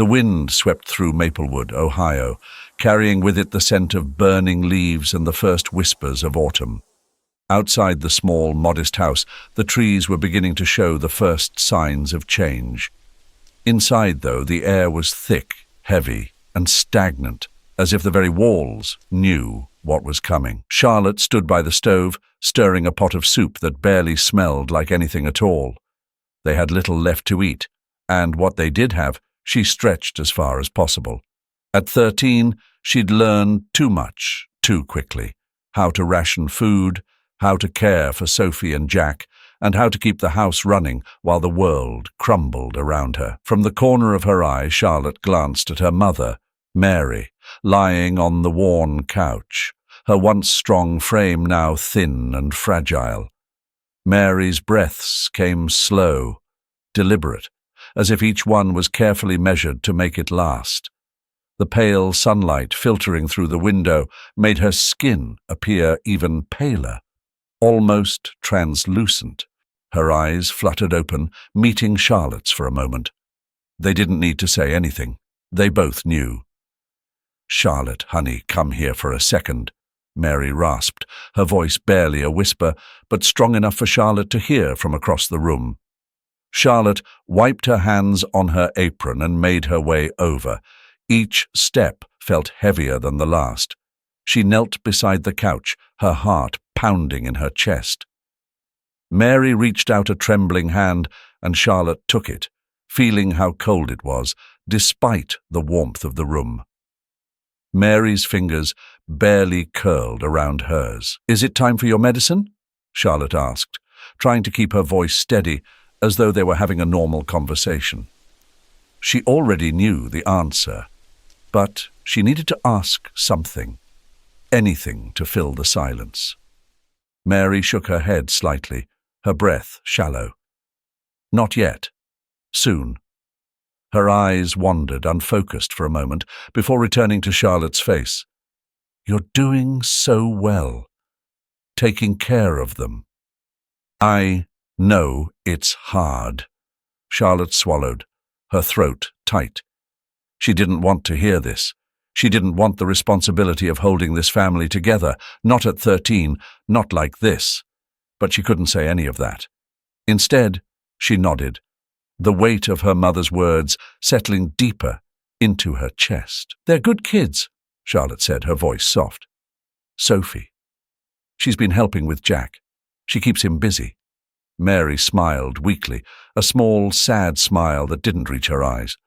The wind swept through Maplewood, Ohio, carrying with it the scent of burning leaves and the first whispers of autumn. Outside the small, modest house, the trees were beginning to show the first signs of change. Inside, though, the air was thick, heavy, and stagnant, as if the very walls knew what was coming. Charlotte stood by the stove, stirring a pot of soup that barely smelled like anything at all. They had little left to eat, and what they did have, she stretched as far as possible. At 13, she'd learned too much, too quickly. How to ration food, how to care for Sophie and Jack, and how to keep the house running while the world crumbled around her. From the corner of her eye, Charlotte glanced at her mother, Mary, lying on the worn couch, her once strong frame now thin and fragile. Mary's breaths came slow, deliberate, as if each one was carefully measured to make it last. The pale sunlight filtering through the window made her skin appear even paler, almost translucent. Her eyes fluttered open, meeting Charlotte's for a moment. They didn't need to say anything. They both knew. "Charlotte, honey, come here for a second," Mary rasped, her voice barely a whisper, but strong enough for Charlotte to hear from across the room. Charlotte wiped her hands on her apron and made her way over. Each step felt heavier than the last. She knelt beside the couch, her heart pounding in her chest. Mary reached out a trembling hand, and Charlotte took it, feeling how cold it was, despite the warmth of the room. Mary's fingers barely curled around hers. "Is it time for your medicine?" Charlotte asked, trying to keep her voice steady, as though they were having a normal conversation. She already knew the answer, but she needed to ask something, anything to fill the silence. Mary shook her head slightly, her breath shallow. "Not yet. Soon." Her eyes wandered, unfocused for a moment, before returning to Charlotte's face. "You're doing so well. Taking care of them." "I know it's hard." Charlotte swallowed, her throat tight. She didn't want to hear this. She didn't want the responsibility of holding this family together, not at 13, not like this. But she couldn't say any of that. Instead, she nodded, the weight of her mother's words settling deeper into her chest. "They're good kids," Charlotte said, her voice soft. "Sophie. She's been helping with Jack. She keeps him busy." Mary smiled weakly, a small, sad smile that didn't reach her eyes.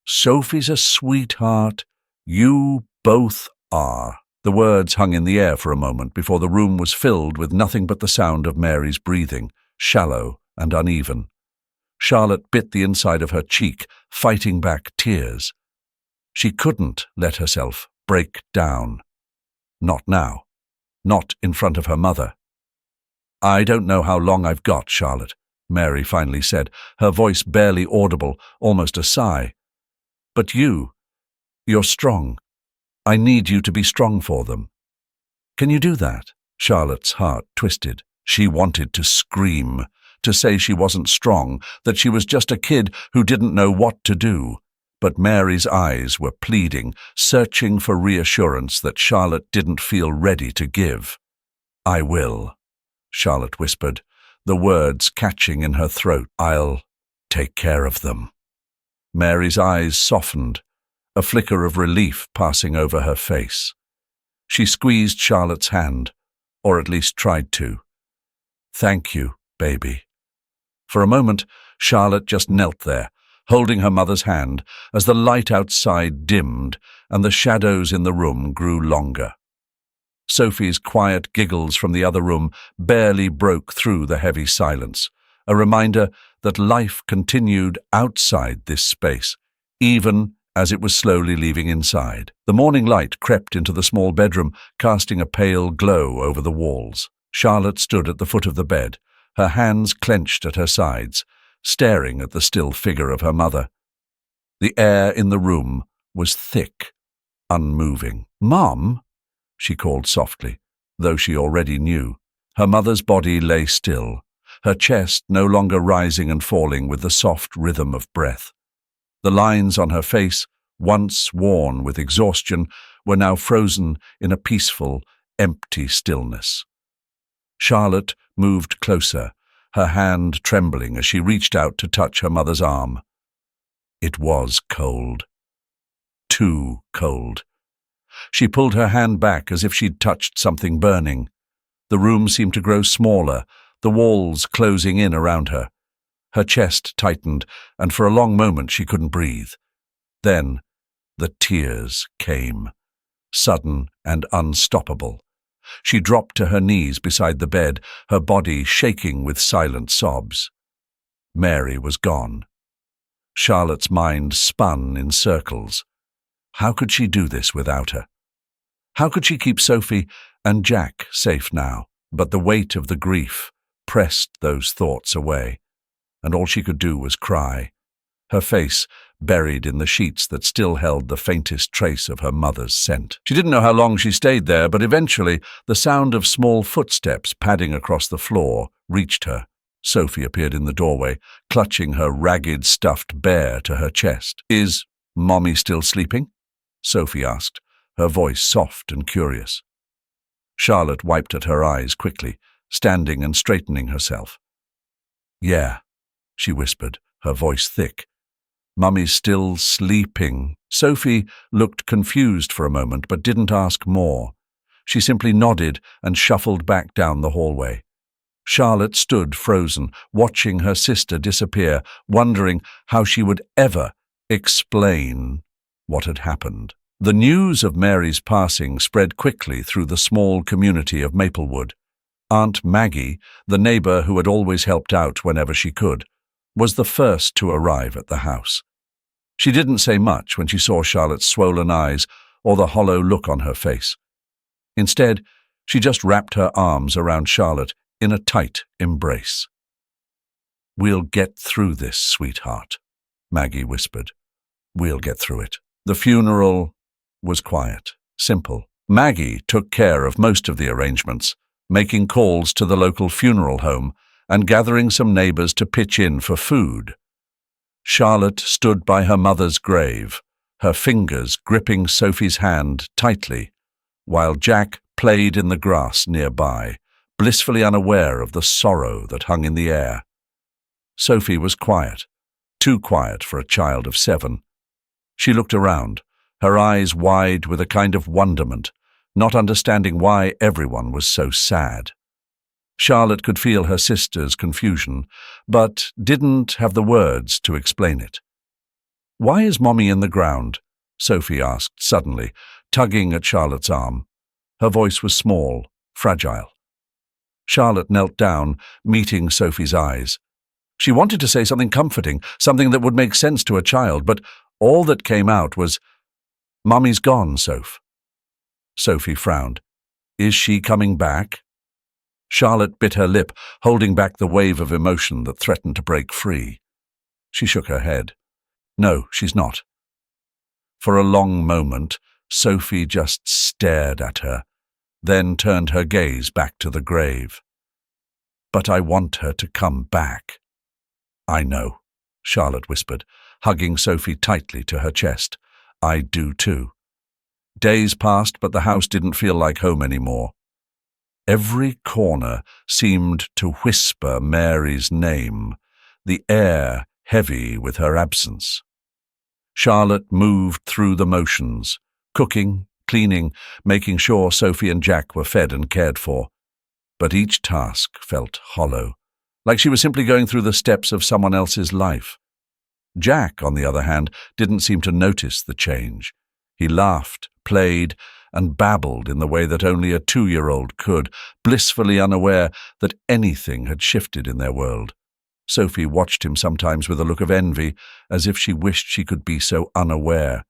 "Sophie's a sweetheart. You both are." The words hung in the air for a moment before the room was filled with nothing but the sound of Mary's breathing, shallow and uneven. Charlotte bit the inside of her cheek, fighting back tears. She couldn't let herself break down. Not now. Not in front of her mother. "I don't know how long I've got, Charlotte," Mary finally said, her voice barely audible, almost a sigh. "But you're strong. I need you to be strong for them." "Can you do that?" Charlotte's heart twisted. She wanted to scream, to say she wasn't strong, that she was just a kid who didn't know what to do. But Mary's eyes were pleading, searching for reassurance that Charlotte didn't feel ready to give. "I will," Charlotte whispered, the words catching in her throat. "I'll take care of them." Mary's eyes softened, a flicker of relief passing over her face. She squeezed Charlotte's hand, or at least tried to. "Thank you, baby." For a moment, Charlotte just knelt there, holding her mother's hand, as the light outside dimmed and the shadows in the room grew longer. Sophie's quiet giggles from the other room barely broke through the heavy silence, a reminder that life continued outside this space, even as it was slowly leaving inside. The morning light crept into the small bedroom, casting a pale glow over the walls. Charlotte stood at the foot of the bed, her hands clenched at her sides, staring at the still figure of her mother. The air in the room was thick, unmoving. "Mom," she called softly, though she already knew. Her mother's body lay still, her chest no longer rising and falling with the soft rhythm of breath. The lines on her face, once worn with exhaustion, were now frozen in a peaceful, empty stillness. Charlotte moved closer, her hand trembling as she reached out to touch her mother's arm. It was cold. Too cold. She pulled her hand back as if she'd touched something burning. The room seemed to grow smaller, the walls closing in around her. Her chest tightened, and for a long moment she couldn't breathe. Then the tears came, sudden and unstoppable. She dropped to her knees beside the bed, her body shaking with silent sobs. Mary was gone. Charlotte's mind spun in circles. How could she do this without her? How could she keep Sophie and Jack safe now? But the weight of the grief pressed those thoughts away, and all she could do was cry, her face buried in the sheets that still held the faintest trace of her mother's scent. She didn't know how long she stayed there, but eventually the sound of small footsteps padding across the floor reached her. Sophie appeared in the doorway, clutching her ragged stuffed bear to her chest. "Is Mommy still sleeping?" Sophie asked, her voice soft and curious. Charlotte wiped at her eyes quickly, standing and straightening herself. "Yeah," she whispered, her voice thick. "Mummy's still sleeping." Sophie looked confused for a moment, but didn't ask more. She simply nodded and shuffled back down the hallway. Charlotte stood frozen, watching her sister disappear, wondering how she would ever explain what had happened. The news of Mary's passing spread quickly through the small community of Maplewood. Aunt Maggie, the neighbor who had always helped out whenever she could, was the first to arrive at the house. She didn't say much when she saw Charlotte's swollen eyes or the hollow look on her face. Instead, she just wrapped her arms around Charlotte in a tight embrace. "We'll get through this, sweetheart," Maggie whispered. "We'll get through it." The funeral was quiet, simple. Maggie took care of most of the arrangements, making calls to the local funeral home and gathering some neighbors to pitch in for food. Charlotte stood by her mother's grave, her fingers gripping Sophie's hand tightly, while Jack played in the grass nearby, blissfully unaware of the sorrow that hung in the air. Sophie was quiet, too quiet for a child of 7. She looked around, her eyes wide with a kind of wonderment, not understanding why everyone was so sad. Charlotte could feel her sister's confusion, but didn't have the words to explain it. "Why is Mommy in the ground?" Sophie asked suddenly, tugging at Charlotte's arm. Her voice was small, fragile. Charlotte knelt down, meeting Sophie's eyes. She wanted to say something comforting, something that would make sense to a child, but all that came out was, "Mummy's gone, Soph." Sophie frowned. "Is she coming back?" Charlotte bit her lip, holding back the wave of emotion that threatened to break free. She shook her head. "No, she's not." For a long moment, Sophie just stared at her, then turned her gaze back to the grave. "But I want her to come back." "I know," Charlotte whispered, hugging Sophie tightly to her chest. "I do too." Days passed, but the house didn't feel like home anymore. Every corner seemed to whisper Mary's name, the air heavy with her absence. Charlotte moved through the motions, cooking, cleaning, making sure Sophie and Jack were fed and cared for. But each task felt hollow, like she was simply going through the steps of someone else's life. Jack, on the other hand, didn't seem to notice the change. He laughed, played, and babbled in the way that only a 2-year-old could, blissfully unaware that anything had shifted in their world. Sophie watched him sometimes with a look of envy, as if she wished she could be so unaware.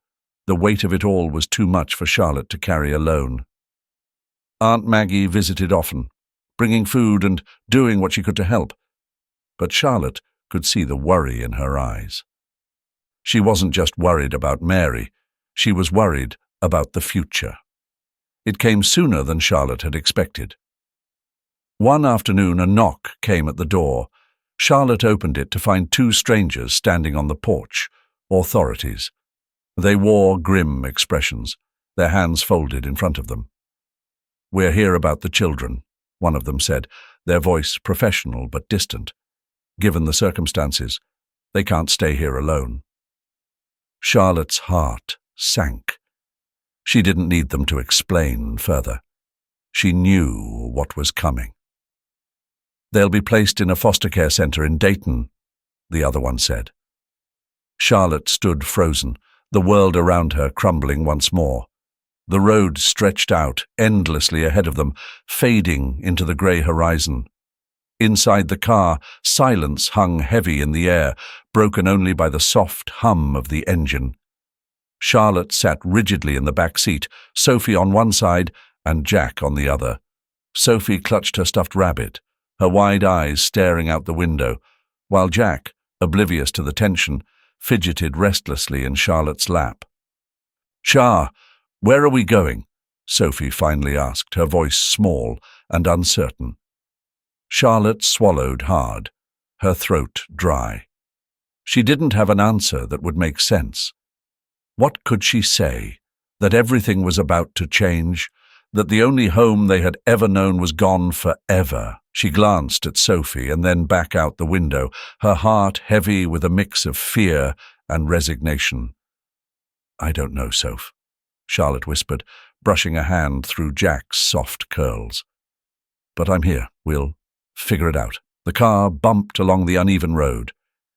The weight of it all was too much for Charlotte to carry alone. Aunt Maggie visited often, bringing food and doing what she could to help. But Charlotte could see the worry in her eyes. She wasn't just worried about Mary, she was worried about the future. It came sooner than Charlotte had expected. One afternoon a knock came at the door. Charlotte opened it to find 2 strangers standing on the porch, authorities. They wore grim expressions, their hands folded in front of them. "We're here about the children," one of them said, their voice professional but distant. "Given the circumstances, they can't stay here alone." Charlotte's heart sank. She didn't need them to explain further. She knew what was coming. "They'll be placed in a foster care center in Dayton," the other one said. Charlotte stood frozen, the world around her crumbling once more. The road stretched out endlessly ahead of them, fading into the grey horizon. Inside the car, silence hung heavy in the air, broken only by the soft hum of the engine. Charlotte sat rigidly in the back seat, Sophie on one side and Jack on the other. Sophie clutched her stuffed rabbit, her wide eyes staring out the window, while Jack, oblivious to the tension, fidgeted restlessly in Charlotte's lap. "Char, where are we going?" Sophie finally asked, her voice small and uncertain. Charlotte swallowed hard, her throat dry. She didn't have an answer that would make sense. What could she say? That everything was about to change? That the only home they had ever known was gone forever? She glanced at Sophie and then back out the window, her heart heavy with a mix of fear and resignation. "I don't know, Soph," Charlotte whispered, brushing a hand through Jack's soft curls. "But I'm here. We'll figure it out." The car bumped along the uneven road,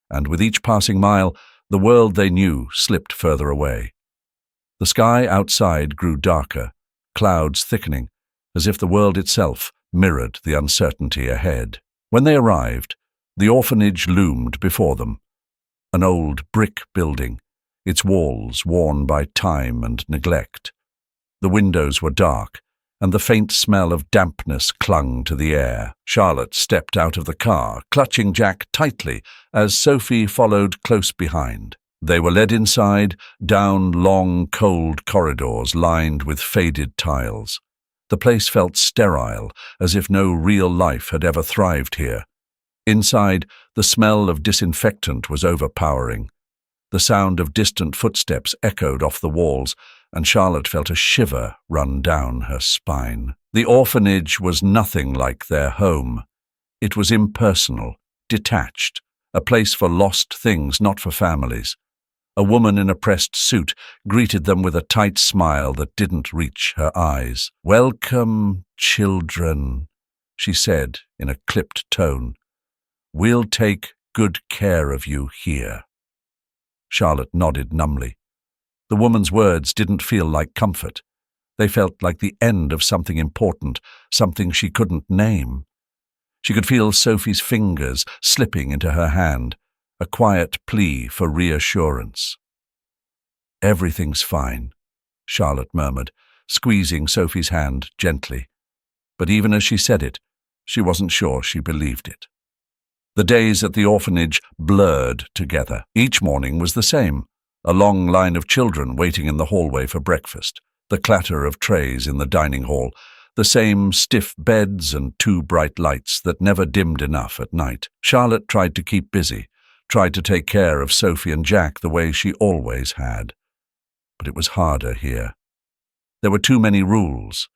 and with each passing mile, the world they knew slipped further away. The sky outside grew darker, clouds thickening, as if the world itself mirrored the uncertainty ahead. When they arrived, the orphanage loomed before them, an old brick building, its walls worn by time and neglect. The windows were dark, and the faint smell of dampness clung to the air. Charlotte stepped out of the car, clutching Jack tightly, as Sophie followed close behind. They were led inside, down long, cold corridors lined with faded tiles. The place felt sterile, as if no real life had ever thrived here. Inside, the smell of disinfectant was overpowering. The sound of distant footsteps echoed off the walls, and Charlotte felt a shiver run down her spine. The orphanage was nothing like their home. It was impersonal, detached, a place for lost things, not for families. A woman in a pressed suit greeted them with a tight smile that didn't reach her eyes. "Welcome, children," she said in a clipped tone. "We'll take good care of you here." Charlotte nodded numbly. The woman's words didn't feel like comfort. They felt like the end of something important, something she couldn't name. She could feel Sophie's fingers slipping into her hand, a quiet plea for reassurance. "Everything's fine," Charlotte murmured, squeezing Sophie's hand gently. But even as she said it, she wasn't sure she believed it. The days at the orphanage blurred together. Each morning was the same. A long line of children waiting in the hallway for breakfast, the clatter of trays in the dining hall, the same stiff beds and 2 bright lights that never dimmed enough at night. Charlotte tried to keep busy, tried to take care of Sophie and Jack the way she always had. But it was harder here. There were too many rules,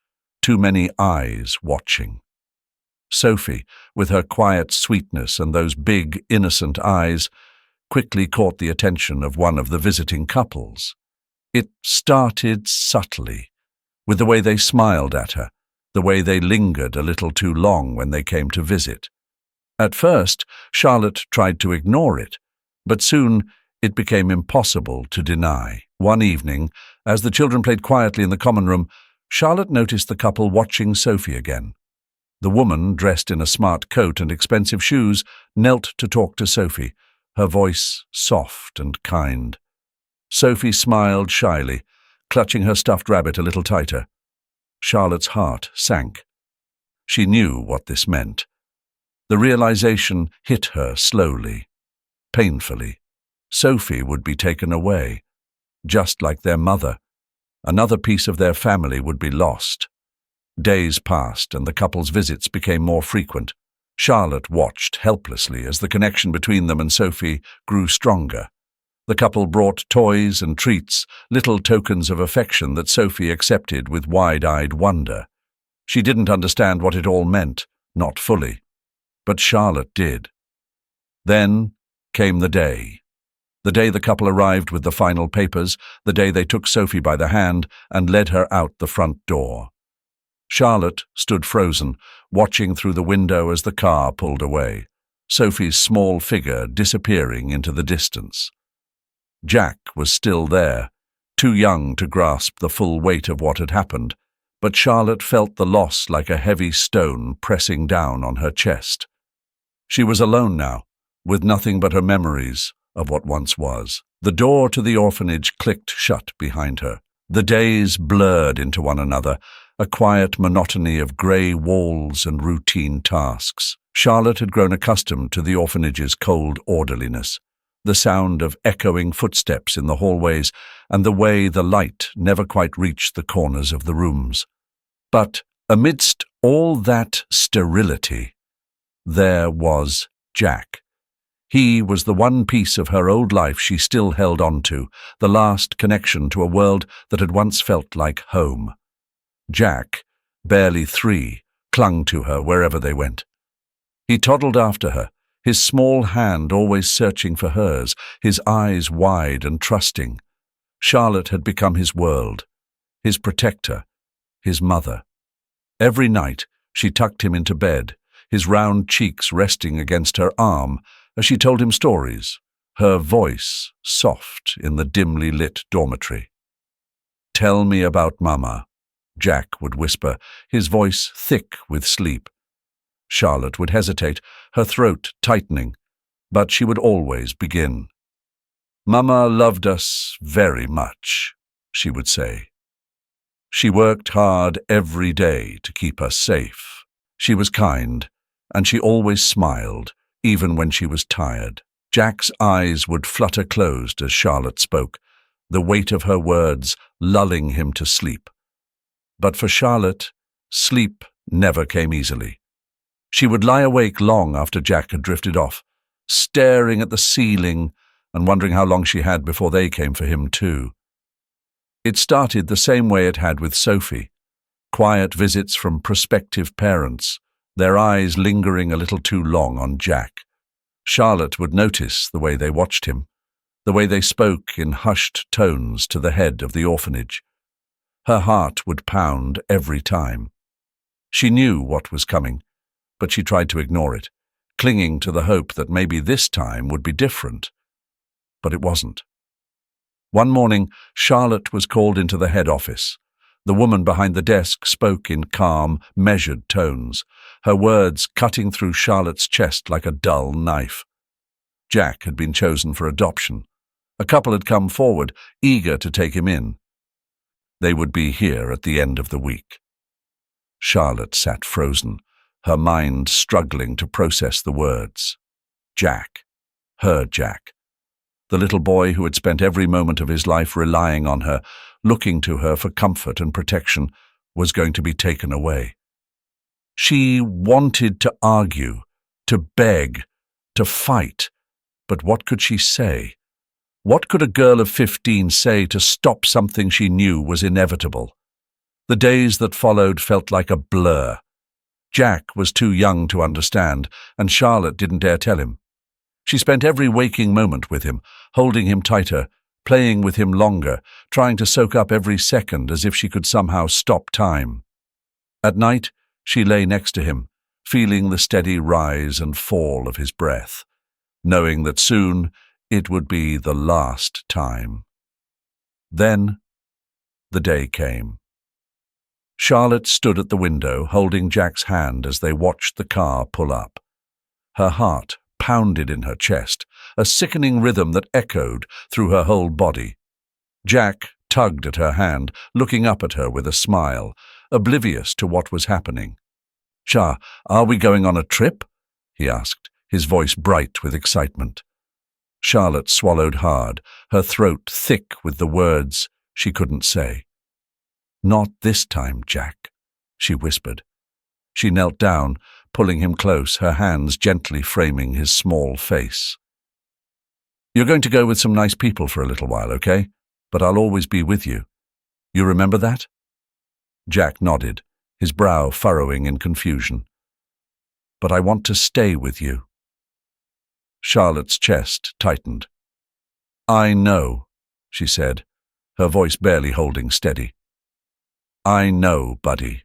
too many eyes watching. Sophie, with her quiet sweetness and those big, innocent eyes, quickly caught the attention of one of the visiting couples. It started subtly, with the way they smiled at her, the way they lingered a little too long when they came to visit. At first, Charlotte tried to ignore it, but soon it became impossible to deny. One evening, as the children played quietly in the common room, Charlotte noticed the couple watching Sophie again. The woman, dressed in a smart coat and expensive shoes, knelt to talk to Sophie, her voice soft and kind. Sophie smiled shyly, clutching her stuffed rabbit a little tighter. Charlotte's heart sank. She knew what this meant. The realization hit her slowly, painfully. Sophie would be taken away, just like their mother. Another piece of their family would be lost. Days passed, and the couple's visits became more frequent. Charlotte watched helplessly as the connection between them and Sophie grew stronger. The couple brought toys and treats, little tokens of affection that Sophie accepted with wide-eyed wonder. She didn't understand what it all meant, not fully. But Charlotte did. Then came the day. The day the couple arrived with the final papers, the day they took Sophie by the hand and led her out the front door. Charlotte stood frozen, watching through the window as the car pulled away, Sophie's small figure disappearing into the distance. Jack was still there, too young to grasp the full weight of what had happened, but Charlotte felt the loss like a heavy stone pressing down on her chest. She was alone now, with nothing but her memories of what once was. The door to the orphanage clicked shut behind her. The days blurred into one another, a quiet monotony of grey walls and routine tasks. Charlotte had grown accustomed to the orphanage's cold orderliness, the sound of echoing footsteps in the hallways and the way the light never quite reached the corners of the rooms. But amidst all that sterility, there was Jack. He was the one piece of her old life she still held on to, the last connection to a world that had once felt like home. Jack, barely 3, clung to her wherever they went. He toddled after her, his small hand always searching for hers, his eyes wide and trusting. Charlotte had become his world, his protector, his mother. Every night she tucked him into bed, his round cheeks resting against her arm as she told him stories, her voice soft in the dimly lit dormitory. "Tell me about Mama," Jack would whisper, his voice thick with sleep. Charlotte would hesitate, her throat tightening, but she would always begin. "Mama loved us very much," she would say. She worked hard every day to keep us safe. She was kind, and she always smiled, even when she was tired. Jack's eyes would flutter closed as Charlotte spoke, the weight of her words lulling him to sleep. But for Charlotte, sleep never came easily. She would lie awake long after Jack had drifted off, staring at the ceiling and wondering how long she had before they came for him too. It started the same way it had with Sophie, quiet visits from prospective parents, their eyes lingering a little too long on Jack. Charlotte would notice the way they watched him, the way they spoke in hushed tones to the head of the orphanage. Her heart would pound every time. She knew what was coming, but she tried to ignore it, clinging to the hope that maybe this time would be different. But it wasn't. One morning, Charlotte was called into the head office. The woman behind the desk spoke in calm, measured tones, her words cutting through Charlotte's chest like a dull knife. Jack had been chosen for adoption. A couple had come forward, eager to take him in. They would be here at the end of the week. Charlotte sat frozen, her mind struggling to process the words. Jack. Her Jack. The little boy who had spent every moment of his life relying on her, looking to her for comfort and protection, was going to be taken away. She wanted to argue, to beg, to fight, but what could she say? What could a girl of 15 say to stop something she knew was inevitable? The days that followed felt like a blur. Jack was too young to understand, and Charlotte didn't dare tell him. She spent every waking moment with him, holding him tighter, playing with him longer, trying to soak up every second as if she could somehow stop time. At night, she lay next to him, feeling the steady rise and fall of his breath, knowing that soon it would be the last time. Then the day came. Charlotte stood at the window, holding Jack's hand as they watched the car pull up. Her heart pounded in her chest, a sickening rhythm that echoed through her whole body. Jack tugged at her hand, looking up at her with a smile, oblivious to what was happening. Are we going on a trip?" he asked, his voice bright with excitement. Charlotte swallowed hard, her throat thick with the words she couldn't say. "Not this time, Jack," she whispered. She knelt down, pulling him close, her hands gently framing his small face. You're going to go with some nice people for a little while, okay? But I'll always be with you. You remember that? Jack nodded, his brow furrowing in confusion. But I want to stay with you. Charlotte's chest tightened. I know, she said, her voice barely holding steady. I know, buddy.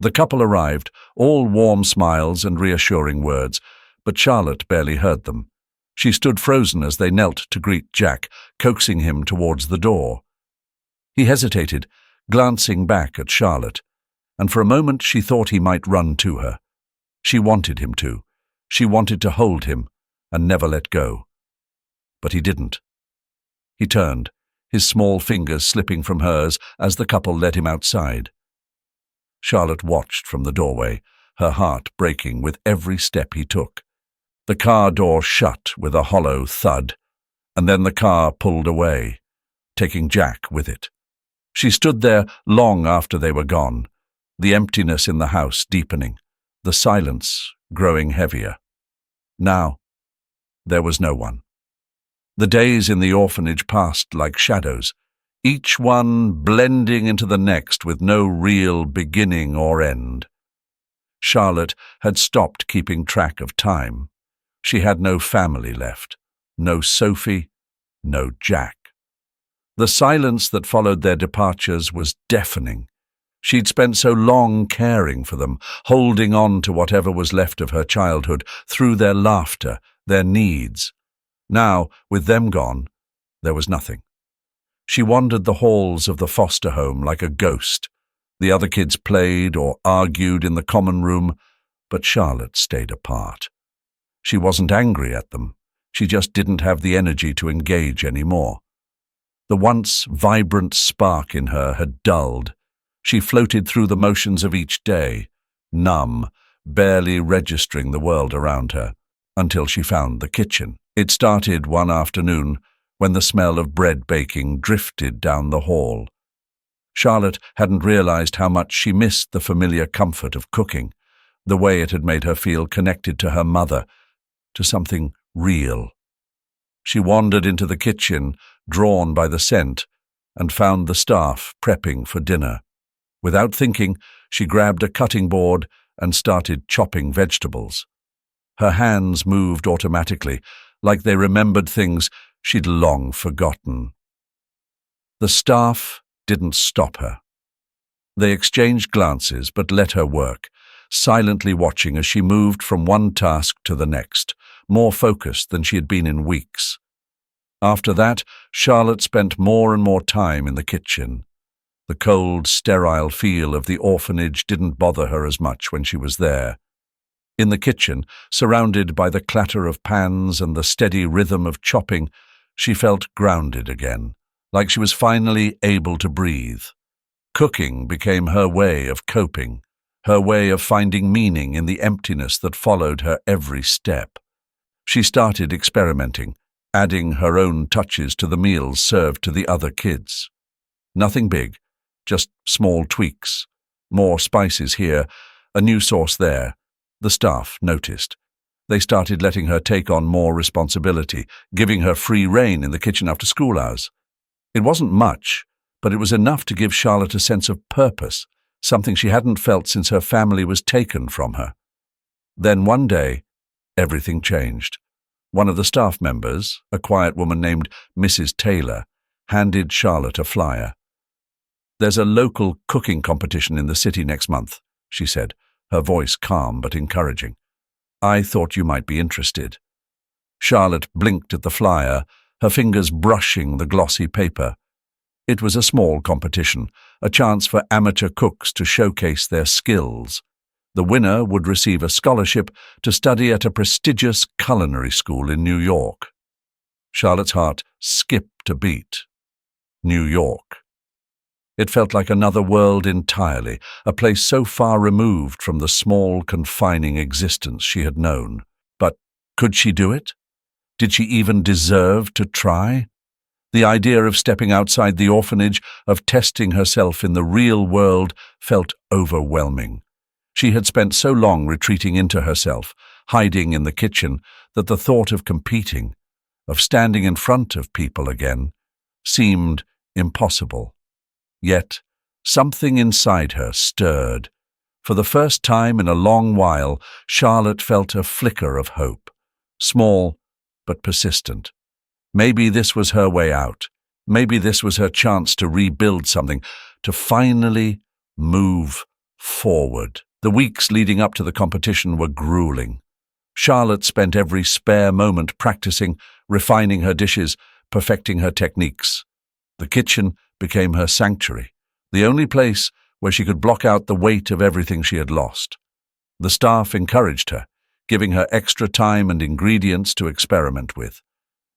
The couple arrived, all warm smiles and reassuring words, but Charlotte barely heard them. She stood frozen as they knelt to greet Jack, coaxing him towards the door. He hesitated, glancing back at Charlotte, and for a moment she thought he might run to her. She wanted him to. She wanted to hold him and never let go. But he didn't. He turned, his small fingers slipping from hers as the couple led him outside. Charlotte watched from the doorway, her heart breaking with every step he took. The car door shut with a hollow thud, and then the car pulled away, taking Jack with it. She stood there long after they were gone, the emptiness in the house deepening, the silence growing heavier. Now, there was no one. The days in the orphanage passed like shadows, each one blending into the next with no real beginning or end. Charlotte had stopped keeping track of time. She had no family left, no Sophie, no Jack. The silence that followed their departures was deafening. She'd spent so long caring for them, holding on to whatever was left of her childhood through their laughter, their needs. Now, with them gone, there was nothing. She wandered the halls of the foster home like a ghost. The other kids played or argued in the common room, but Charlotte stayed apart. She wasn't angry at them. She just didn't have the energy to engage anymore. The once vibrant spark in her had dulled. She floated through the motions of each day, numb, barely registering the world around her, until she found the kitchen. It started one afternoon when the smell of bread baking drifted down the hall. Charlotte hadn't realized how much she missed the familiar comfort of cooking, the way it had made her feel connected to her mother, to something real. She wandered into the kitchen, drawn by the scent, and found the staff prepping for dinner. Without thinking, she grabbed a cutting board and started chopping vegetables. Her hands moved automatically, like they remembered things she'd long forgotten. The staff didn't stop her. They exchanged glances but let her work, silently watching as she moved from one task to the next, more focused than she had been in weeks. After that, Charlotte spent more and more time in the kitchen. The cold, sterile feel of the orphanage didn't bother her as much when she was there. In the kitchen, surrounded by the clatter of pans and the steady rhythm of chopping, she felt grounded again, like she was finally able to breathe. Cooking became her way of coping, her way of finding meaning in the emptiness that followed her every step. She started experimenting, adding her own touches to the meals served to the other kids. Nothing big, just small tweaks. More spices here, a new sauce there. The staff noticed. They started letting her take on more responsibility, giving her free rein in the kitchen after school hours. It wasn't much, but it was enough to give Charlotte a sense of purpose, something she hadn't felt since her family was taken from her. Then one day, everything changed. One of the staff members, a quiet woman named Mrs. Taylor, handed Charlotte a flyer. "There's a local cooking competition in the city next month," she said, her voice calm but encouraging. "I thought you might be interested." Charlotte blinked at the flyer, her fingers brushing the glossy paper. It was a small competition, a chance for amateur cooks to showcase their skills. The winner would receive a scholarship to study at a prestigious culinary school in New York. Charlotte's heart skipped a beat. New York. It felt like another world entirely, a place so far removed from the small, confining existence she had known. But could she do it? Did she even deserve to try? The idea of stepping outside the orphanage, of testing herself in the real world, felt overwhelming. She had spent so long retreating into herself, hiding in the kitchen, that the thought of competing, of standing in front of people again, seemed impossible. Yet, something inside her stirred. For the first time in a long while, Charlotte felt a flicker of hope, small but persistent. Maybe this was her way out. Maybe this was her chance to rebuild something, to finally move forward. The weeks leading up to the competition were grueling. Charlotte spent every spare moment practicing, refining her dishes, perfecting her techniques. The kitchen became her sanctuary, the only place where she could block out the weight of everything she had lost. The staff encouraged her, giving her extra time and ingredients to experiment with.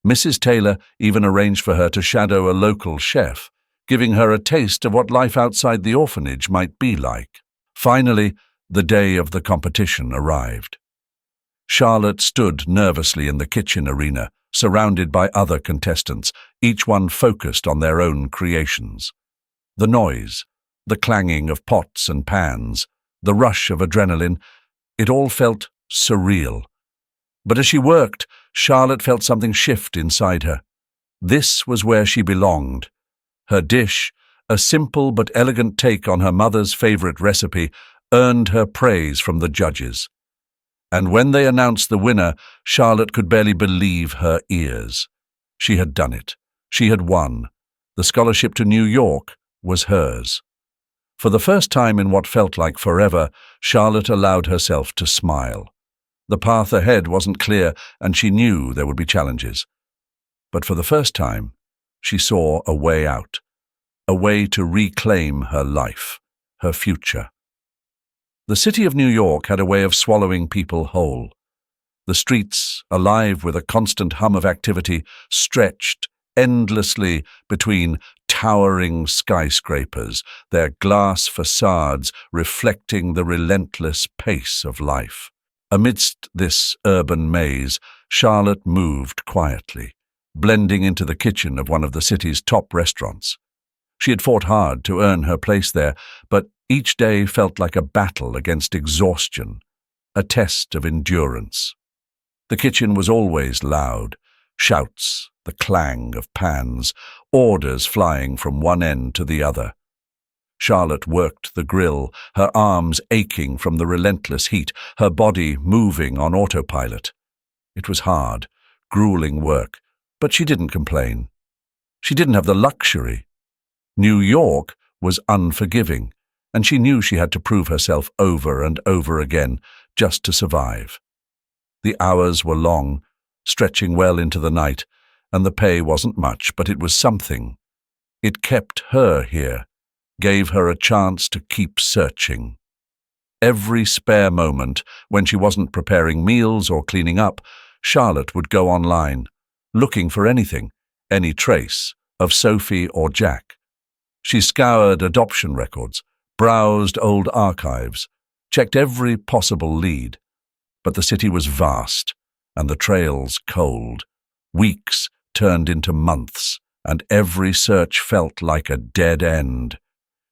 Mrs. Taylor even arranged for her to shadow a local chef, giving her a taste of what life outside the orphanage might be like. Finally, the day of the competition arrived. Charlotte stood nervously in the kitchen arena, surrounded by other contestants, each one focused on their own creations. The noise, the clanging of pots and pans, the rush of adrenaline, it all felt surreal. But as she worked, Charlotte felt something shift inside her. This was where she belonged. Her dish, a simple but elegant take on her mother's favorite recipe, earned her praise from the judges. And when they announced the winner, Charlotte could barely believe her ears. She had done it. She had won. The scholarship to New York was hers. For the first time in what felt like forever, Charlotte allowed herself to smile. The path ahead wasn't clear, and she knew there would be challenges. But for the first time, she saw a way out, a way to reclaim her life, her future. The city of New York had a way of swallowing people whole. The streets, alive with a constant hum of activity, stretched endlessly between towering skyscrapers, their glass facades reflecting the relentless pace of life. Amidst this urban maze, Charlotte moved quietly, blending into the kitchen of one of the city's top restaurants. She had fought hard to earn her place there, but each day felt like a battle against exhaustion, a test of endurance. The kitchen was always loud, shouts, the clang of pans, orders flying from one end to the other. Charlotte worked the grill, her arms aching from the relentless heat, her body moving on autopilot. It was hard, grueling work, but she didn't complain. She didn't have the luxury. New York was unforgiving, and she knew she had to prove herself over and over again just to survive. The hours were long, stretching well into the night, and the pay wasn't much, but it was something. It kept her here, gave her a chance to keep searching. Every spare moment, when she wasn't preparing meals or cleaning up, Charlotte would go online, looking for anything, any trace of Sophie or Jack. She scoured adoption records, browsed old archives, checked every possible lead. But the city was vast, and the trails cold. Weeks turned into months, and every search felt like a dead end.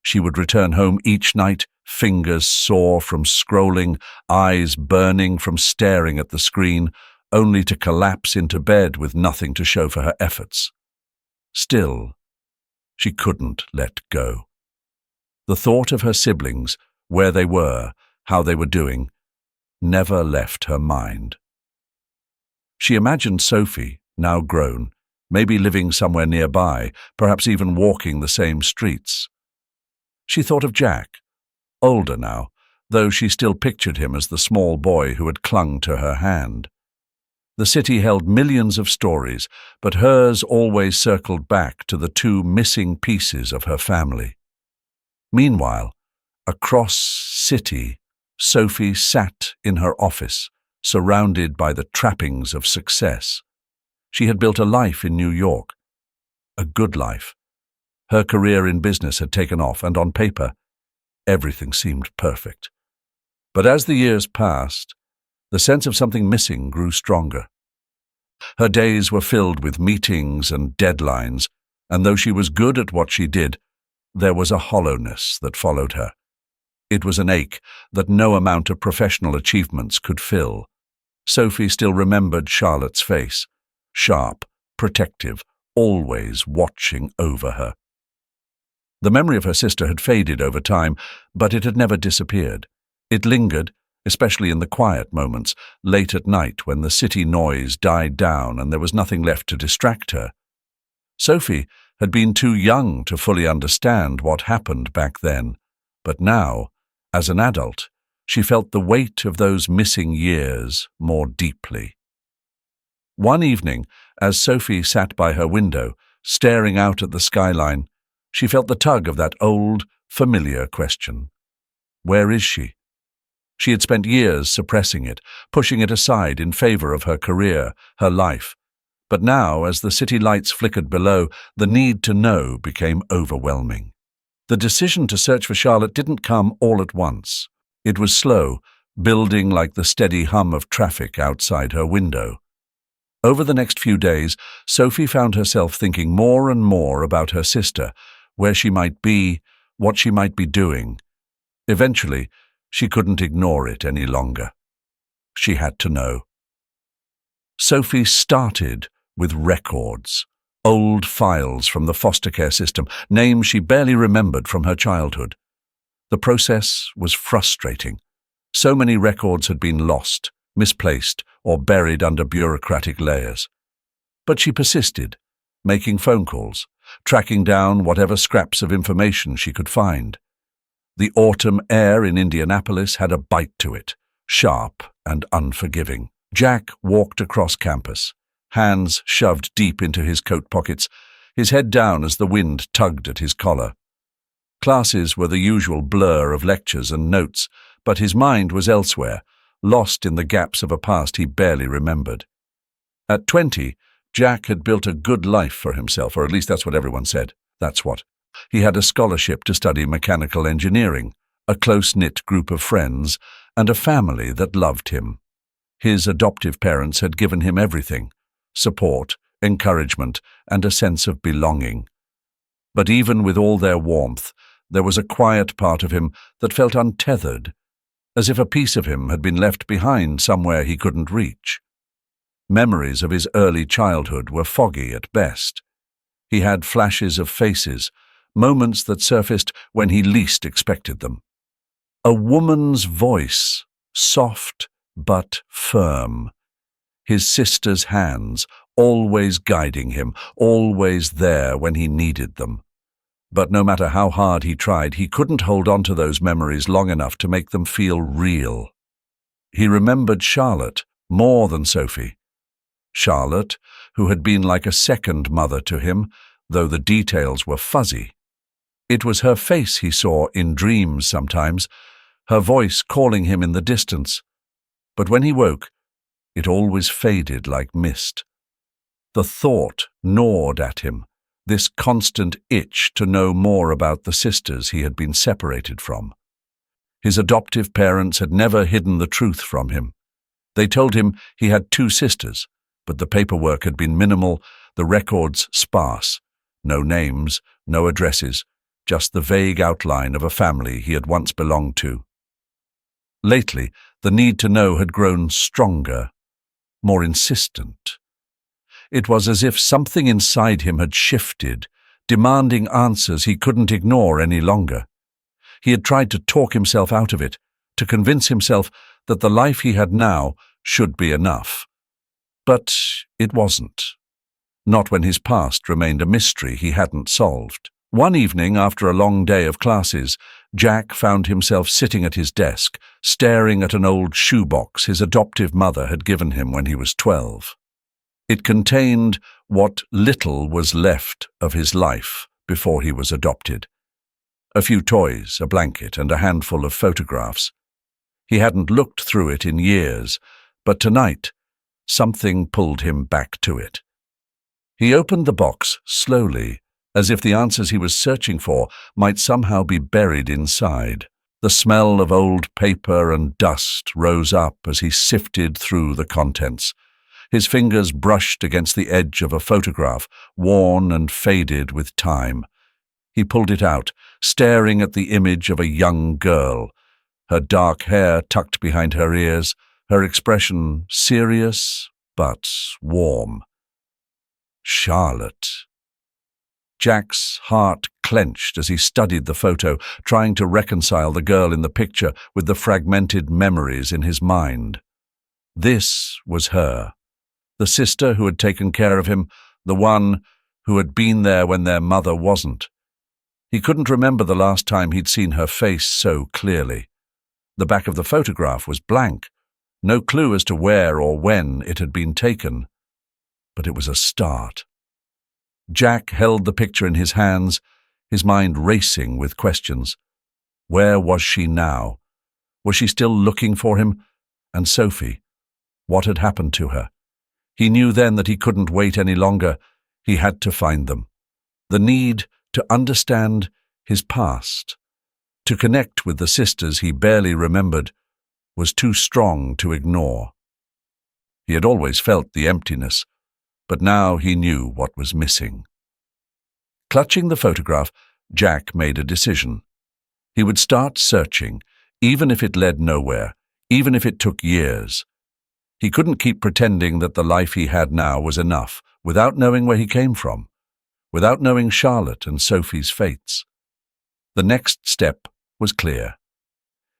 She would return home each night, fingers sore from scrolling, eyes burning from staring at the screen, only to collapse into bed with nothing to show for her efforts. Still, she couldn't let go. The thought of her siblings, where they were, how they were doing, never left her mind. She imagined Sophie, now grown, maybe living somewhere nearby, perhaps even walking the same streets. She thought of Jack, older now, though she still pictured him as the small boy who had clung to her hand. The city held millions of stories, but hers always circled back to the two missing pieces of her family. Meanwhile, across city, Sophie sat in her office, surrounded by the trappings of success. She had built a life in New York, a good life. Her career in business had taken off, and on paper, everything seemed perfect. But as the years passed, the sense of something missing grew stronger. Her days were filled with meetings and deadlines, and though she was good at what she did, there was a hollowness that followed her. It was an ache that no amount of professional achievements could fill. Sophie still remembered Charlotte's face, sharp, protective, always watching over her. The memory of her sister had faded over time, but it had never disappeared. It lingered, especially in the quiet moments, late at night when the city noise died down and there was nothing left to distract her. Sophie had been too young to fully understand what happened back then, but now, as an adult, she felt the weight of those missing years more deeply. One evening, as Sophie sat by her window, staring out at the skyline, she felt the tug of that old, familiar question. Where is she? She had spent years suppressing it, pushing it aside in favor of her career, her life. But now, as the city lights flickered below, the need to know became overwhelming. The decision to search for Charlotte didn't come all at once. It was slow, building like the steady hum of traffic outside her window. Over the next few days, Sophie found herself thinking more and more about her sister, where she might be, what she might be doing. Eventually, she couldn't ignore it any longer. She had to know. Sophie started with records, old files from the foster care system, names she barely remembered from her childhood. The process was frustrating. So many records had been lost, misplaced, or buried under bureaucratic layers. But she persisted, making phone calls, tracking down whatever scraps of information she could find. The autumn air in Indianapolis had a bite to it, sharp and unforgiving. Jack walked across campus, hands shoved deep into his coat pockets, his head down as the wind tugged at his collar. Classes were the usual blur of lectures and notes, but his mind was elsewhere, lost in the gaps of a past he barely remembered. At 20, Jack had built a good life for himself, or at least that's what everyone said. That's what. He had a scholarship to study mechanical engineering, a close-knit group of friends, and a family that loved him. His adoptive parents had given him everything: support, encouragement, and a sense of belonging. But even with all their warmth, there was a quiet part of him that felt untethered, as if a piece of him had been left behind somewhere he couldn't reach. Memories of his early childhood were foggy at best. He had flashes of faces, moments that surfaced when he least expected them. A woman's voice, soft but firm. His sister's hands, always guiding him, always there when he needed them. But no matter how hard he tried, he couldn't hold on to those memories long enough to make them feel real. He remembered Charlotte more than Sophie. Charlotte, who had been like a second mother to him, though the details were fuzzy. It was her face he saw in dreams sometimes, her voice calling him in the distance. But when he woke, it always faded like mist. The thought gnawed at him, this constant itch to know more about the sisters he had been separated from. His adoptive parents had never hidden the truth from him. They told him he had 2 sisters, but the paperwork had been minimal, the records sparse. No names, no addresses, just the vague outline of a family he had once belonged to. Lately, the need to know had grown stronger, more insistent. It was as if something inside him had shifted, demanding answers he couldn't ignore any longer. He had tried to talk himself out of it, to convince himself that the life he had now should be enough. But it wasn't. Not when his past remained a mystery he hadn't solved. One evening, after a long day of classes, Jack found himself sitting at his desk, staring at an old shoebox his adoptive mother had given him when he was 12. It contained what little was left of his life before he was adopted. A few toys, a blanket, and a handful of photographs. He hadn't looked through it in years, but tonight, something pulled him back to it. He opened the box slowly, as if the answers he was searching for might somehow be buried inside. The smell of old paper and dust rose up as he sifted through the contents. His fingers brushed against the edge of a photograph, worn and faded with time. He pulled it out, staring at the image of a young girl, her dark hair tucked behind her ears, her expression serious but warm. Charlotte. Jack's heart clenched as he studied the photo, trying to reconcile the girl in the picture with the fragmented memories in his mind. This was her, the sister who had taken care of him, the one who had been there when their mother wasn't. He couldn't remember the last time he'd seen her face so clearly. The back of the photograph was blank, no clue as to where or when it had been taken. But it was a start. Jack held the picture in his hands, his mind racing with questions. Where was she now? Was she still looking for him? And Sophie? What had happened to her? He knew then that he couldn't wait any longer. He had to find them. The need to understand his past, to connect with the sisters he barely remembered, was too strong to ignore. He had always felt the emptiness, but now he knew what was missing. Clutching the photograph, Jack made a decision. He would start searching, even if it led nowhere, even if it took years. He couldn't keep pretending that the life he had now was enough, without knowing where he came from, without knowing Charlotte and Sophie's fates. The next step was clear.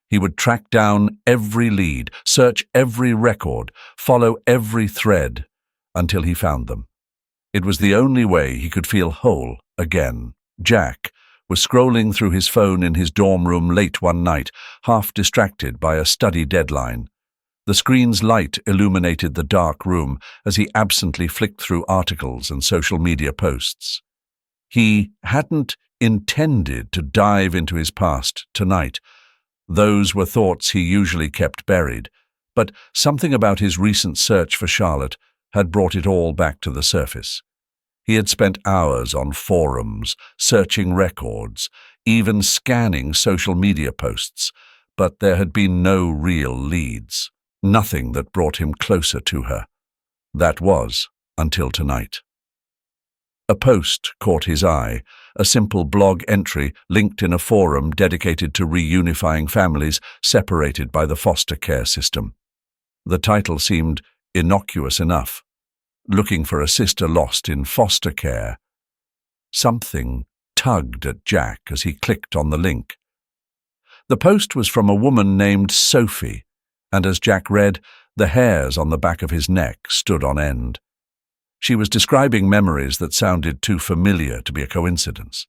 He would track down every lead, search every record, follow every thread, until he found them. It was the only way he could feel whole again. Jack was scrolling through his phone in his dorm room late one night, half distracted by a study deadline. The screen's light illuminated the dark room as he absently flicked through articles and social media posts. He hadn't intended to dive into his past tonight. Those were thoughts he usually kept buried, but something about his recent search for Charlotte had brought it all back to the surface. He had spent hours on forums, searching records, even scanning social media posts, but there had been no real leads, nothing that brought him closer to her. That was until tonight. A post caught his eye, a simple blog entry linked in a forum dedicated to reunifying families separated by the foster care system. The title seemed innocuous enough. Looking for a sister lost in foster care. Something tugged at Jack as he clicked on the link. The post was from a woman named Sophie, and as Jack read, the hairs on the back of his neck stood on end. She was describing memories that sounded too familiar to be a coincidence.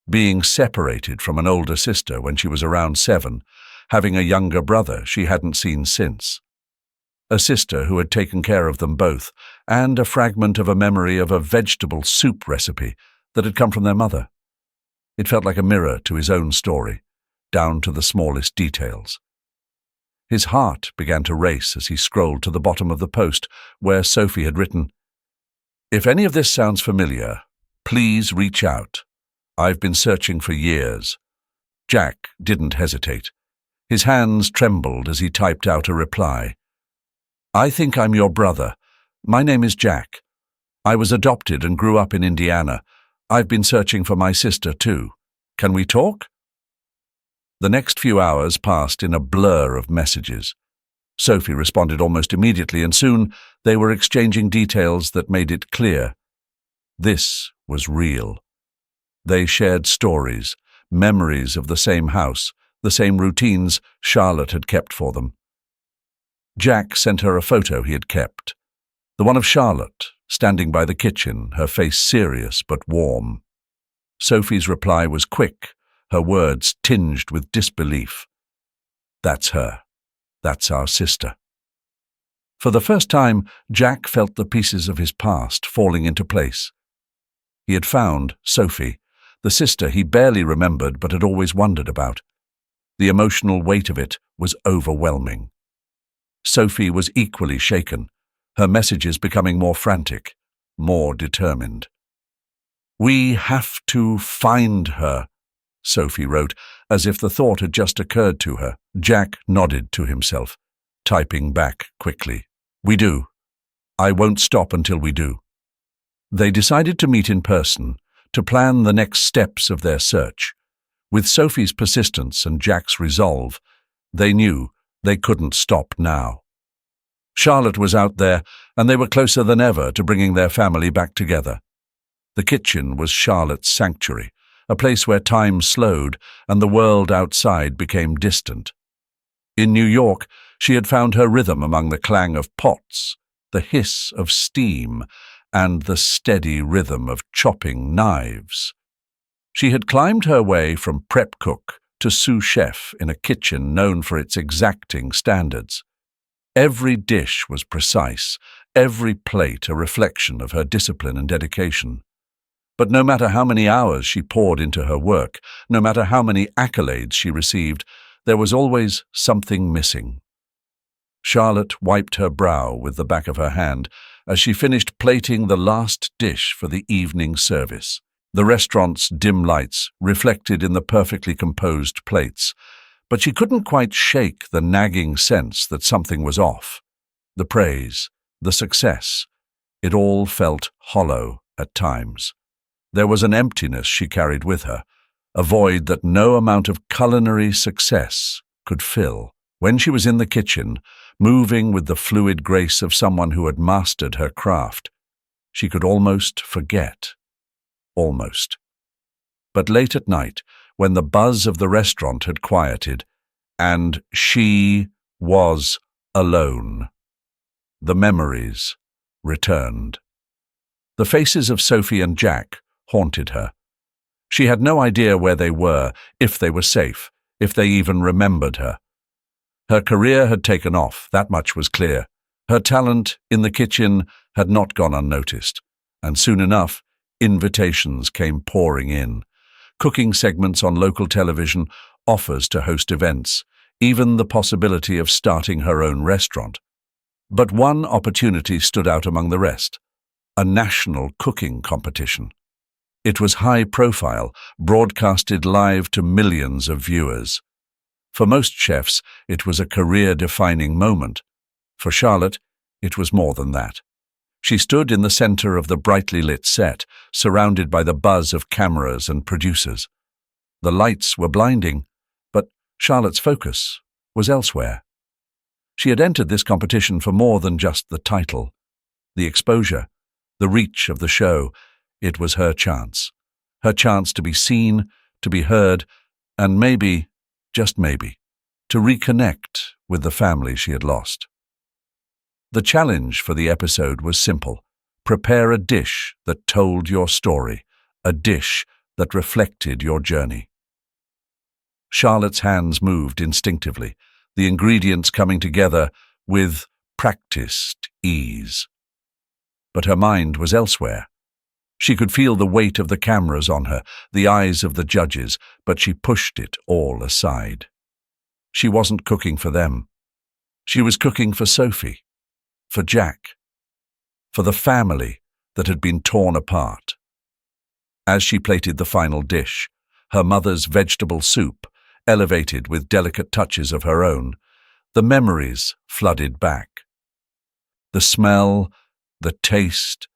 Being separated from an older sister when she was around 7, having a younger brother she hadn't seen since. A sister who had taken care of them both, and a fragment of a memory of a vegetable soup recipe that had come from their mother. It felt like a mirror to his own story, down to the smallest details. His heart began to race as he scrolled to the bottom of the post where Sophie had written, "If any of this sounds familiar, please reach out. I've been searching for years." Jack didn't hesitate. His hands trembled as he typed out a reply. "I think I'm your brother. My name is Jack. I was adopted and grew up in Indiana. I've been searching for my sister too. Can we talk?" The next few hours passed in a blur of messages. Sophie responded almost immediately, and soon they were exchanging details that made it clear. This was real. They shared stories, memories of the same house, the same routines Charlotte had kept for them. Jack sent her a photo he had kept, the one of Charlotte, standing by the kitchen, her face serious but warm. Sophie's reply was quick, her words tinged with disbelief. "That's her. That's our sister." For the first time, Jack felt the pieces of his past falling into place. He had found Sophie, the sister he barely remembered but had always wondered about. The emotional weight of it was overwhelming. Sophie was equally shaken, her messages becoming more frantic, more determined. "We have to find her," Sophie wrote, as if the thought had just occurred to her. Jack nodded to himself, typing back quickly. "We do. I won't stop until we do." They decided to meet in person, to plan the next steps of their search. With Sophie's persistence and Jack's resolve, they knew they couldn't stop now. Charlotte was out there, and they were closer than ever to bringing their family back together. The kitchen was Charlotte's sanctuary, a place where time slowed and the world outside became distant. In New York, she had found her rhythm among the clang of pots, the hiss of steam, and the steady rhythm of chopping knives. She had climbed her way from prep cook to sous chef in a kitchen known for its exacting standards. Every dish was precise, every plate a reflection of her discipline and dedication. But no matter how many hours she poured into her work, no matter how many accolades she received, there was always something missing. Charlotte wiped her brow with the back of her hand as she finished plating the last dish for the evening service. The restaurant's dim lights reflected in the perfectly composed plates, but she couldn't quite shake the nagging sense that something was off. The praise, the success, it all felt hollow at times. There was an emptiness she carried with her, a void that no amount of culinary success could fill. When she was in the kitchen, moving with the fluid grace of someone who had mastered her craft, she could almost forget. Almost. But late at night, when the buzz of the restaurant had quieted, and she was alone, the memories returned. The faces of Sophie and Jack haunted her. She had no idea where they were, if they were safe, if they even remembered her. Her career had taken off, that much was clear. Her talent in the kitchen had not gone unnoticed, and soon enough, invitations came pouring in. Cooking segments on local television, offers to host events, even the possibility of starting her own restaurant. But one opportunity stood out among the rest: a national cooking competition. It was high profile, broadcasted live to millions of viewers. For most chefs, it was a career-defining moment. For Charlotte, it was more than that. She stood in the center of the brightly lit set, surrounded by the buzz of cameras and producers. The lights were blinding, but Charlotte's focus was elsewhere. She had entered this competition for more than just the title. The exposure, the reach of the show, it was her chance. Her chance to be seen, to be heard, and maybe, just maybe, to reconnect with the family she had lost. The challenge for the episode was simple: prepare a dish that told your story, a dish that reflected your journey. Charlotte's hands moved instinctively, the ingredients coming together with practiced ease. But her mind was elsewhere. She could feel the weight of the cameras on her, the eyes of the judges, but she pushed it all aside. She wasn't cooking for them. She was cooking for Sophie, for Jack, for the family that had been torn apart. As she plated the final dish, her mother's vegetable soup, elevated with delicate touches of her own, the memories flooded back. The smell, the taste,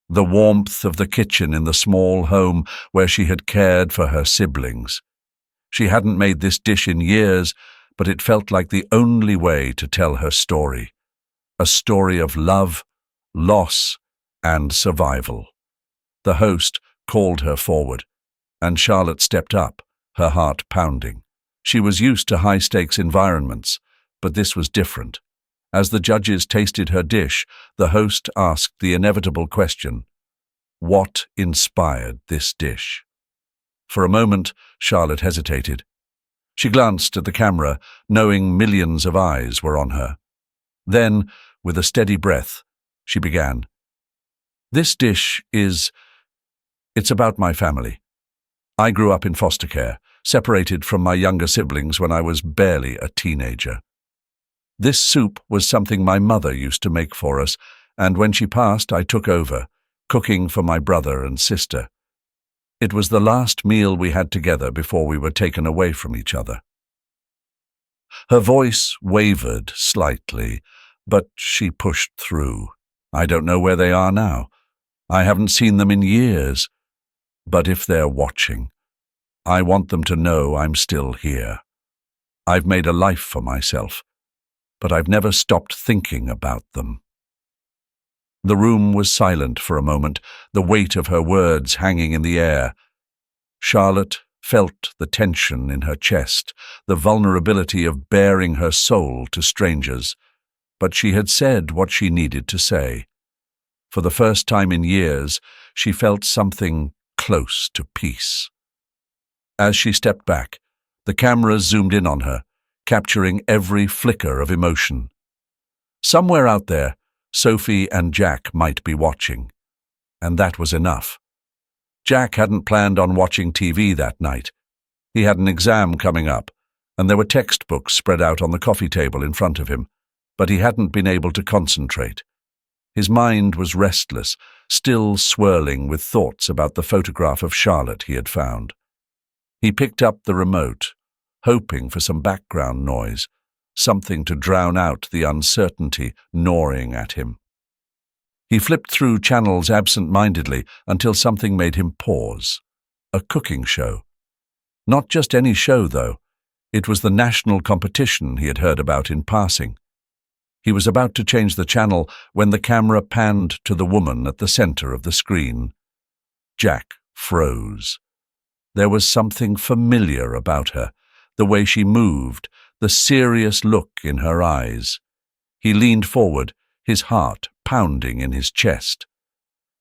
the warmth of the kitchen in the small home where she had cared for her siblings. She hadn't made this dish in years, but it felt like the only way to tell her story. A story of love, loss, and survival. The host called her forward, and Charlotte stepped up, her heart pounding. She was used to high-stakes environments, but this was different. As the judges tasted her dish, the host asked the inevitable question: what inspired this dish? For a moment, Charlotte hesitated. She glanced at the camera, knowing millions of eyes were on her. Then, with a steady breath, she began. This dish it's about my family. I grew up in foster care, separated from my younger siblings when I was barely a teenager. This soup was something my mother used to make for us, and when she passed, I took over, cooking for my brother and sister. It was the last meal we had together before we were taken away from each other. Her voice wavered slightly, but she pushed through. I don't know where they are now. I haven't seen them in years. But if they're watching, I want them to know I'm still here. I've made a life for myself. but I've never stopped thinking about them." The room was silent for a moment, the weight of her words hanging in the air. Charlotte felt the tension in her chest, the vulnerability of baring her soul to strangers, but she had said what she needed to say. For the first time in years, she felt something close to peace. As she stepped back, the cameras zoomed in on her, capturing every flicker of emotion. Somewhere out there, Sophie and Jack might be watching, and that was enough. Jack hadn't planned on watching TV that night. He had an exam coming up, and there were textbooks spread out on the coffee table in front of him, but he hadn't been able to concentrate. His mind was restless, still swirling with thoughts about the photograph of Charlotte he had found. He picked up the remote, hoping for some background noise, something to drown out the uncertainty gnawing at him. He flipped through channels absent-mindedly until something made him pause. A cooking show. Not just any show, though. It was the national competition he had heard about in passing. He was about to change the channel when the camera panned to the woman at the center of the screen. Jack froze. There was something familiar about her, the way she moved, the serious look in her eyes. He leaned forward, his heart pounding in his chest.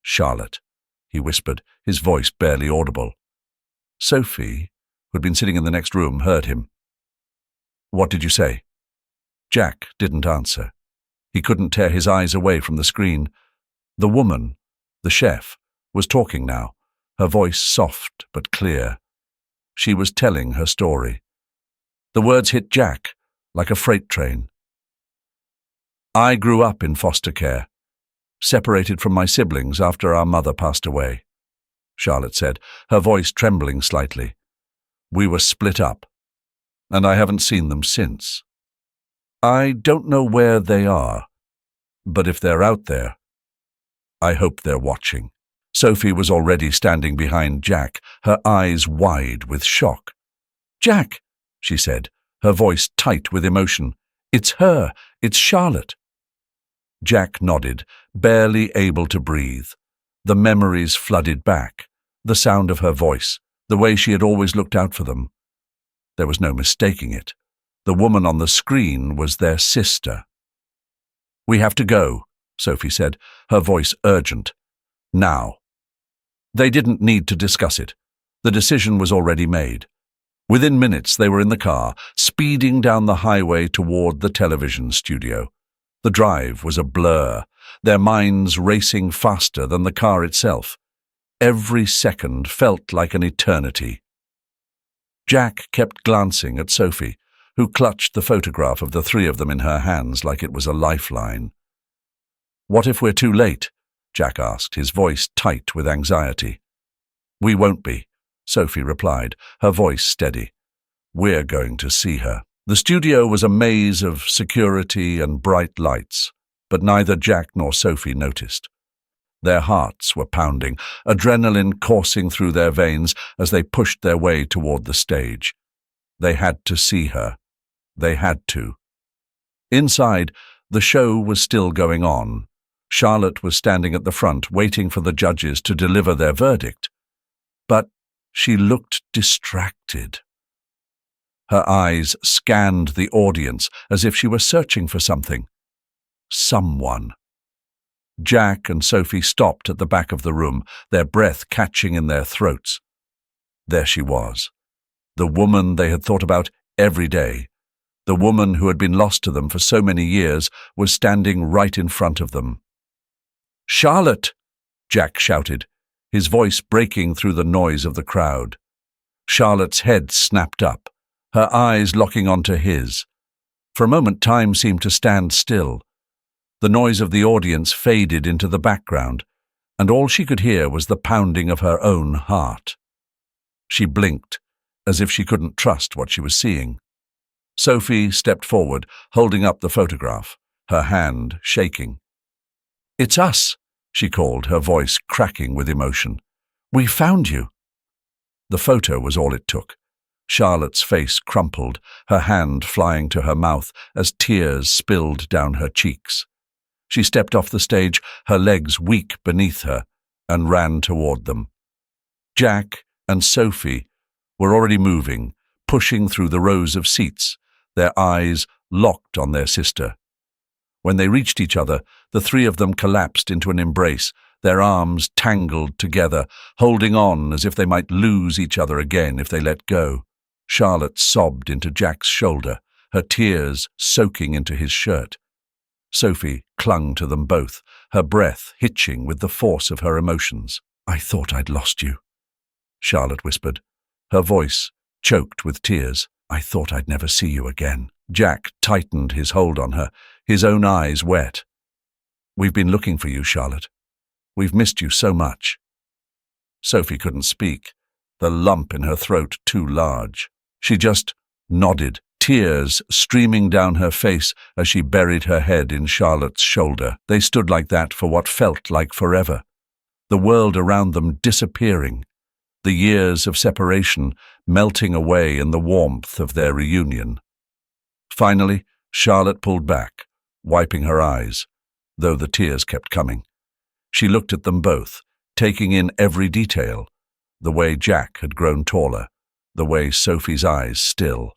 "Charlotte," he whispered, his voice barely audible. Sophie, who had been sitting in the next room, heard him. "What did you say?" Jack didn't answer. He couldn't tear his eyes away from the screen. The woman, the chef, was talking now, her voice soft but clear. She was telling her story. The words hit Jack like a freight train. "I grew up in foster care, separated from my siblings after our mother passed away," Charlotte said, her voice trembling slightly. "We were split up, and I haven't seen them since. I don't know where they are, but if they're out there, I hope they're watching." Sophie was already standing behind Jack, her eyes wide with shock. "Jack," she said, her voice tight with emotion. "It's her. It's Charlotte." Jack nodded, barely able to breathe. The memories flooded back, the sound of her voice, the way she had always looked out for them. There was no mistaking it. The woman on the screen was their sister. "We have to go," Sophie said, her voice urgent. "Now." They didn't need to discuss it. The decision was already made. Within minutes they were in the car, speeding down the highway toward the television studio. The drive was a blur, their minds racing faster than the car itself. Every second felt like an eternity. Jack kept glancing at Sophie, who clutched the photograph of the three of them in her hands like it was a lifeline. "What if we're too late?" Jack asked, his voice tight with anxiety. "We won't be," Sophie replied, her voice steady. "We're going to see her." The studio was a maze of security and bright lights, but neither Jack nor Sophie noticed. Their hearts were pounding, adrenaline coursing through their veins as they pushed their way toward the stage. They had to see her. They had to. Inside, the show was still going on. Charlotte was standing at the front, waiting for the judges to deliver their verdict. But she looked distracted. Her eyes scanned the audience as if she were searching for something. Someone. Jack and Sophie stopped at the back of the room, their breath catching in their throats. There she was, the woman they had thought about every day. The woman who had been lost to them for so many years was standing right in front of them. "Charlotte!" Jack shouted, his voice breaking through the noise of the crowd. Charlotte's head snapped up, her eyes locking onto his. For a moment time seemed to stand still. The noise of the audience faded into the background, and all she could hear was the pounding of her own heart. She blinked, as if she couldn't trust what she was seeing. Sophie stepped forward, holding up the photograph, her hand shaking. "It's us," she called, her voice cracking with emotion. "We found you." The photo was all it took. Charlotte's face crumpled, her hand flying to her mouth as tears spilled down her cheeks. She stepped off the stage, her legs weak beneath her, and ran toward them. Jack and Sophie were already moving, pushing through the rows of seats, their eyes locked on their sister. When they reached each other, the three of them collapsed into an embrace, their arms tangled together, holding on as if they might lose each other again if they let go. Charlotte sobbed into Jack's shoulder, her tears soaking into his shirt. Sophie clung to them both, her breath hitching with the force of her emotions. "I thought I'd lost you," Charlotte whispered, her voice choked with tears. "I thought I'd never see you again." Jack tightened his hold on her, his own eyes wet. "We've been looking for you, Charlotte. We've missed you so much." Sophie couldn't speak, the lump in her throat too large. She just nodded, tears streaming down her face as she buried her head in Charlotte's shoulder. They stood like that for what felt like forever, the world around them disappearing, the years of separation melting away in the warmth of their reunion. Finally, Charlotte pulled back, wiping her eyes, though the tears kept coming. She looked at them both, taking in every detail, the way Jack had grown taller, the way Sophie's eyes still,